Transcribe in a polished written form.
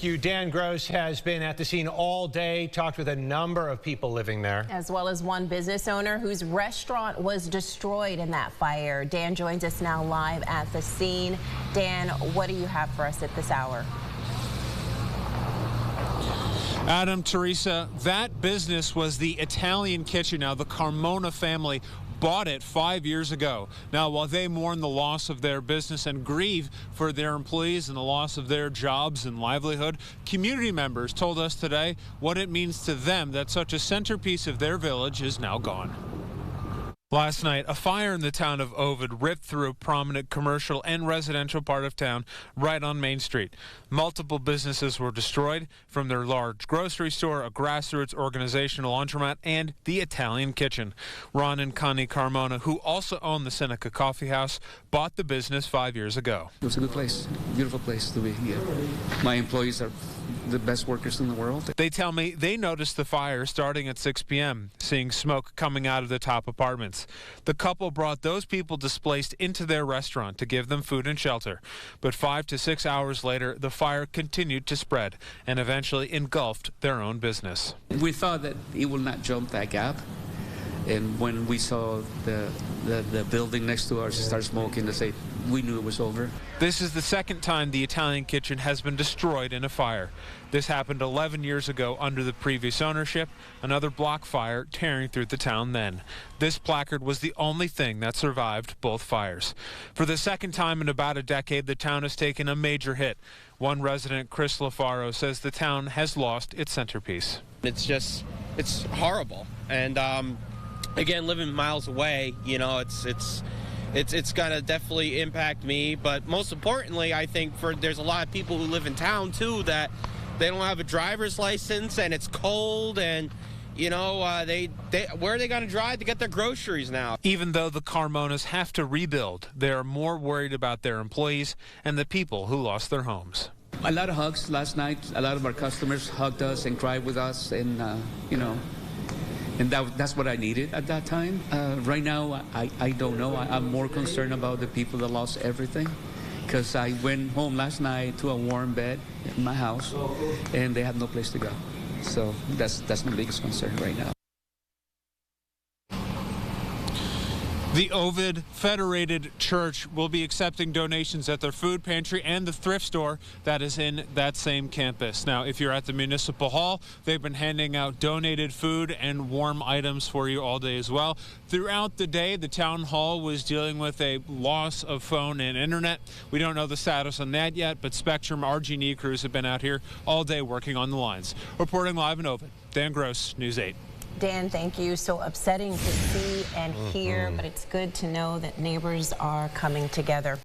Thank you. Dan Gross has been at the scene all day, talked with a number of people living there. As well as one business owner whose restaurant was destroyed in that fire. Dan joins us now live at the scene. Dan, what do you have for us at this hour? Adam, Teresa, that business was the Italian Kitchen. Now, the Carmona family bought it 5 years ago. Now, while they mourn the loss of their business and grieve for their employees and the loss of their jobs and livelihood, community members told us today what it means to them that such a centerpiece of their village is now gone. Last night, a fire in the town of Ovid ripped through a prominent commercial and residential part of town right on Main Street. Multiple businesses were destroyed, from their large grocery store, a grassroots organization, a laundromat, and the Italian Kitchen. Ron and Connie Carmona, who also own the Seneca Coffee House, bought the business 5 years ago. It was a good place, beautiful place to be. Yeah. My employees are the best workers in the world. They tell me they noticed the fire starting at 6 p.m., seeing smoke coming out of the top apartments. The couple brought those people displaced into their restaurant to give them food and shelter. But 5 to 6 hours later, the fire continued to spread and eventually engulfed their own business. We thought that it would not jump that gap. And when we saw the building next to ours start smoking, we knew it was over. This is the second time the Italian Kitchen has been destroyed in a fire. This happened 11 years ago under the previous ownership, another block fire tearing through the town then. This placard was the only thing that survived both fires. For the second time in about a decade, the town has taken a major hit. One resident, Chris LaFaro, says the town has lost its centerpiece. It's horrible. And again, living miles away, you know, it's gonna definitely impact me. But most importantly, I think there's a lot of people who live in town too that they don't have a driver's license, and it's cold, and you know, where are they going to drive to get their groceries now? Even though the Carmonas have to rebuild, they are more worried about their employees and the people who lost their homes. A lot of hugs last night. A lot of our customers hugged us and cried with us, and you know. And that's what I needed at that time. Right now, I don't know. I'm more concerned about the people that lost everything, because I went home last night to a warm bed in my house, and they have no place to go. So that's my biggest concern right now. The Ovid Federated Church will be accepting donations at their food pantry and the thrift store that is in that same campus. Now, if you're at the Municipal Hall, they've been handing out donated food and warm items for you all day as well. Throughout the day, the town hall was dealing with a loss of phone and internet. We don't know the status on that yet, but Spectrum RG&E crews have been out here all day working on the lines. Reporting live in Ovid, Dan Gross, News 8. Dan, thank you. So upsetting to see and hear, but it's good to know that neighbors are coming together.